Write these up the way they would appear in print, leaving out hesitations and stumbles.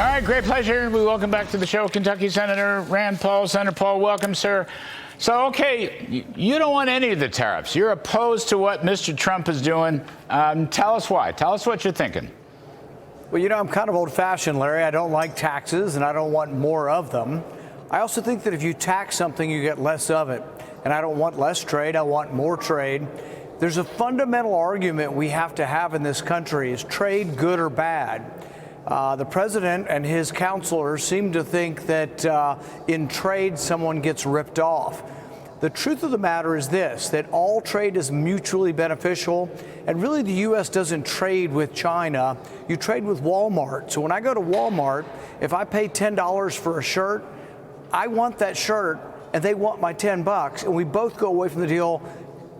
All right, great pleasure. We welcome back to the show Kentucky Senator Rand Paul. Senator Paul, welcome, sir. So, okay, you don't want any of the tariffs. You're opposed to what Mr. Trump is doing. Tell us why. Tell us what you're thinking. Well, you know, I'm kind of old-fashioned, Larry. I don't like taxes, and I don't want more of them. I also think that if you tax something, you get less of it. And I don't want less trade. I want more trade. There's a fundamental argument we have to have in this country. Is trade good or bad? The president and his counselors seem to think that in trade, someone gets ripped off. The truth of the matter is this, that all trade is mutually beneficial. And really, the U.S. doesn't trade with China. You trade with Walmart. So when I go to Walmart, if I pay $10 for a shirt, I want that shirt and they want my $10. And we both go away from the deal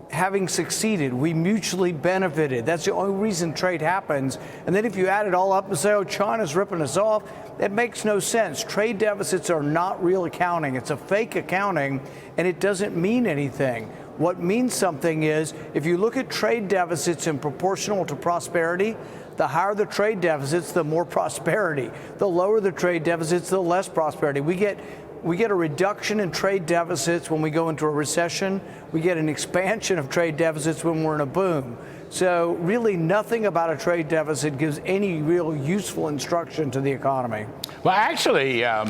having succeeded. We mutually benefited. That's the only reason trade happens. And then if you add it all up and say, oh, China's ripping us off, it makes no sense. Trade deficits are not real accounting. It's a fake accounting, and it doesn't mean anything. What means something is if you look at trade deficits in proportional to prosperity, the higher the trade deficits, the more prosperity. The lower the trade deficits, the less prosperity. We get a reduction in trade deficits when we go into a recession. We get an expansion of trade deficits when we're in a boom. So really nothing about a trade deficit gives any real useful instruction to the economy. Well, actually, I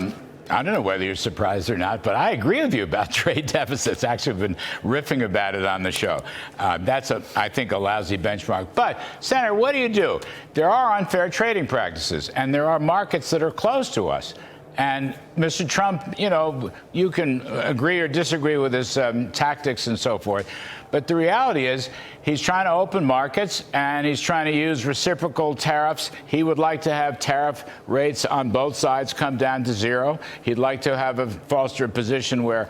don't know whether you're surprised or not, but I agree with you about trade deficits. Actually, I've been riffing about it on the show. That's, I think, a lousy benchmark. But, Senator, what do? There are unfair trading practices, and there are markets that are closed to us. And Mr. Trump, you know, you can agree or disagree with his tactics and so forth. But the reality is he's trying to open markets and he's trying to use reciprocal tariffs. He would like to have tariff rates on both sides come down to zero. He'd like to have foster a position where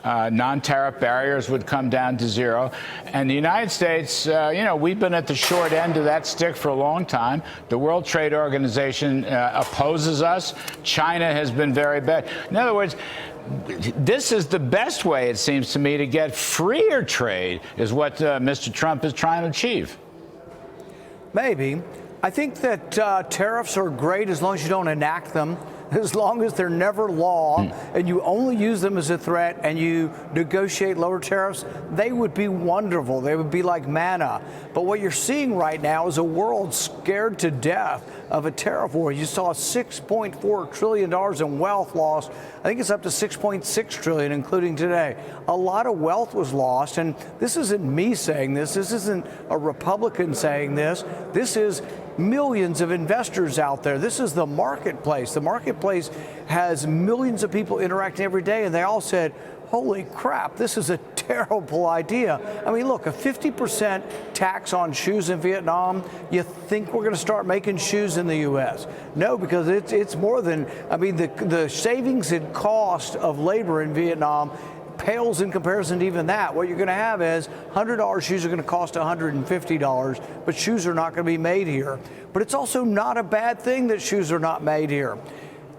non-tariff barriers would come down to zero. And the United States, you know, we've been at the short end of that stick for a long time. The World Trade Organization opposes us. China has been very bad. In other words, this is the best way, it seems to me, to get freer trade is what Mr. Trump is trying to achieve. Maybe. I think that tariffs are great as long as you don't enact them. As long as they're never law and you only use them as a threat and you negotiate lower tariffs, they would be wonderful. They would be like manna. But what you're seeing right now is a world scared to death of a tariff war. You saw $6.4 trillion in wealth lost. I think it's up to $6.6 trillion, including today. A lot of wealth was lost. And this isn't me saying this. This isn't a Republican saying this. This is millions of investors out there. This is the marketplace. The marketplace has millions of people interacting every day, and they all said, holy crap, this is a terrible idea. I mean, look, a 50% tax on shoes in Vietnam, you think we're going to start making shoes in the U.S.? No, because it's more than, I mean, the savings in cost of labor in Vietnam pales in comparison to even that. What you're going to have is $100 shoes are going to cost $150, but shoes are not going to be made here. But it's also not a bad thing that shoes are not made here.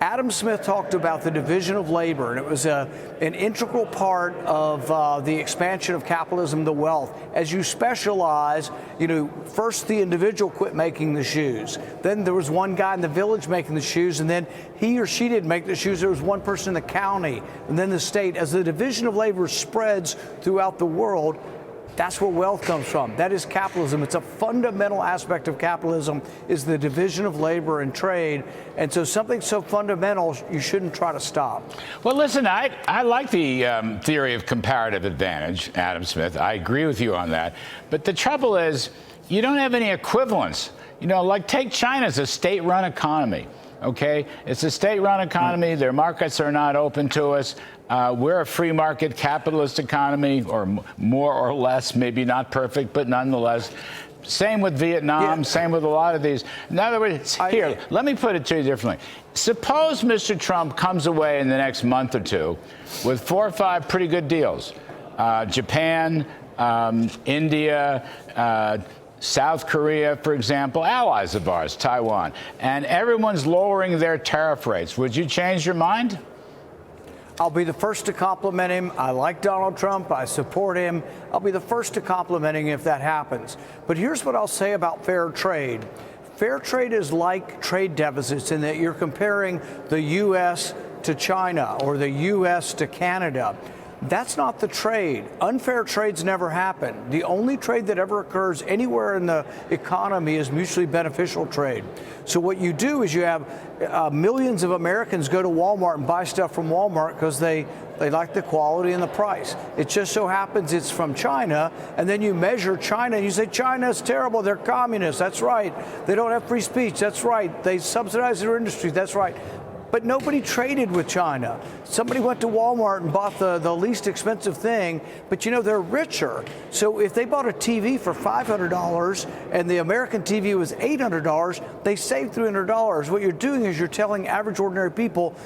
Adam Smith talked about the division of labor, and it was an integral part of the expansion of capitalism, the wealth. As you specialize, you know, first the individual quit making the shoes. Then there was one guy in the village making the shoes, and then he or she didn't make the shoes. There was one person in the county, and then the state. As the division of labor spreads throughout the world, that's where wealth comes from. That is capitalism. It's a fundamental aspect of capitalism is the division of labor and trade. And so something so fundamental, you shouldn't try to stop. Well, listen, I like the theory of comparative advantage, Adam Smith. I agree with you on that. But the trouble is you don't have any equivalents. You know, like take China as a state-run economy. Okay, it's a state-run economy. Their markets are not open to us. We're a free market capitalist economy, or more or less, maybe not perfect, but nonetheless. Same with Vietnam, same with a lot of these. In other words, here, let me put it to you differently. Suppose Mr. Trump comes away in the next month or two with 4 or 5 pretty good deals. Japan, India, South Korea, for example, allies of ours, Taiwan, and everyone's lowering their tariff rates. Would you change your mind? I'll be the first to compliment him. I like Donald Trump. I support him. I'll be the first to compliment him if that happens. But here's what I'll say about fair trade. Fair trade is like trade deficits in that you're comparing the U.S. to China or the U.S. to Canada. That's not the trade. Unfair trades never happen. The only trade that ever occurs anywhere in the economy is mutually beneficial trade. So what you do is you have millions of Americans go to Walmart and buy stuff from Walmart because they like the quality and the price. It just so happens it's from China, and then you measure China and you say, China's terrible, they're communists, that's right. They don't have free speech, that's right. They subsidize their industry, that's right. But nobody traded with China. Somebody went to Walmart and bought the least expensive thing, but they're richer. So if they bought a TV for $500 and the American TV was $800, they saved $300. What you're doing is you're telling average ordinary people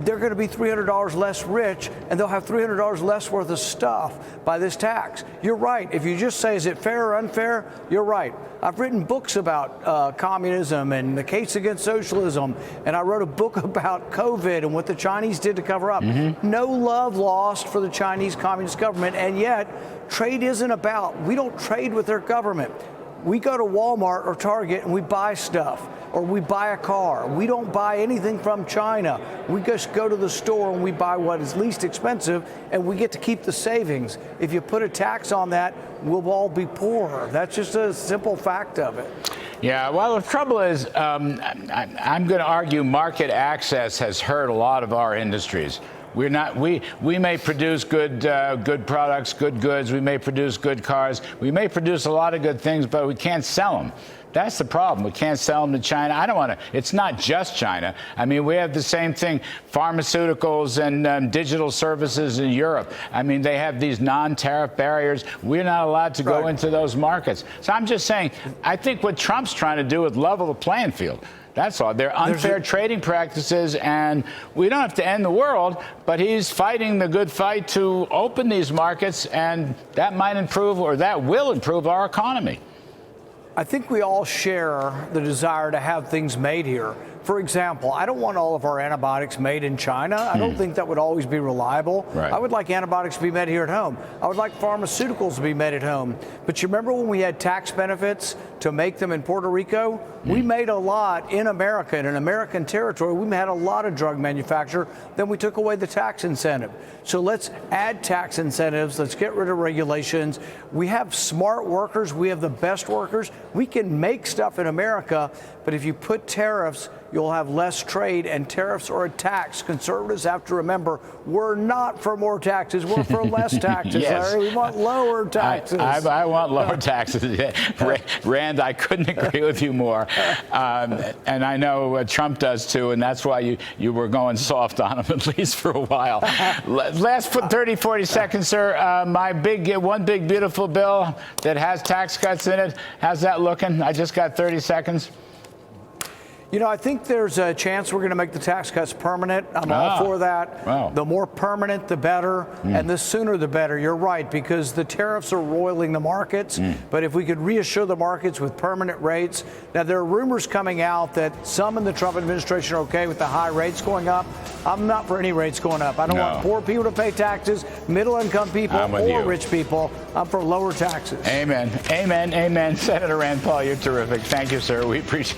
they're going to be $300 less rich, and they'll have $300 less worth of stuff by this tax. You're right. If you just say, is it fair or unfair? You're right. I've written books about communism and the case against socialism, and I wrote a book about COVID and what the Chinese did to cover up. No love lost for the Chinese Communist government, and yet trade isn't about, we don't trade with their government. We go to Walmart or Target and we buy stuff, or we buy a car. We don't buy anything from China. We just go to the store and we buy what is least expensive, and we get to keep the savings. If you put a tax on that, we'll all be poorer. That's just a simple fact of it. Yeah, well, the trouble is, I'm going to argue market access has hurt a lot of our industries. We may produce good products, good goods. We may produce good cars. We may produce a lot of good things, but we can't sell them. That's the problem. We can't sell them to China. I don't want to. It's not just China. I mean, we have the same thing, pharmaceuticals and digital services in Europe. I mean, they have these non-tariff barriers. We're not allowed to go into those markets. So I'm just saying, I think what Trump's trying to do is level the playing field. That's all. They're unfair trading practices, and we don't have to end the world, but he's fighting the good fight to open these markets, and that might improve, or that will improve, our economy. I think we all share the desire to have things made here. For example, I don't want all of our antibiotics made in China. I don't think that would always be reliable. Right. I would like antibiotics to be made here at home. I would like pharmaceuticals to be made at home. But you remember when we had tax benefits to make them in Puerto Rico? We made a lot in America, in an American territory. We had a lot of drug manufacture. Then we took away the tax incentive. So let's add tax incentives. Let's get rid of regulations. We have smart workers. We have the best workers. We can make stuff in America, but if you put tariffs, you'll have less trade, and tariffs are a tax. Conservatives have to remember, we're not for more taxes, we're for less taxes. Yes. Larry. We want lower taxes. I want lower taxes. Rand, I couldn't agree with you more. And I know Trump does too, and that's why you were going soft on him, at least for a while. Last 30, 40 seconds, sir. My one big beautiful bill that has tax cuts in it, how's that looking? I just got 30 seconds. I think there's a chance we're going to make the tax cuts permanent. I'm all for that. Wow. The more permanent, the better, and the sooner the better. You're right, because the tariffs are roiling the markets. But if we could reassure the markets with permanent rates. Now, there are rumors coming out that some in the Trump administration are okay with the high rates going up. I'm not for any rates going up. I don't want poor people to pay taxes, middle-income people, or rich people. I'm for lower taxes. Amen. Amen. Amen. Senator Rand Paul, you're terrific. Thank you, sir. We appreciate it.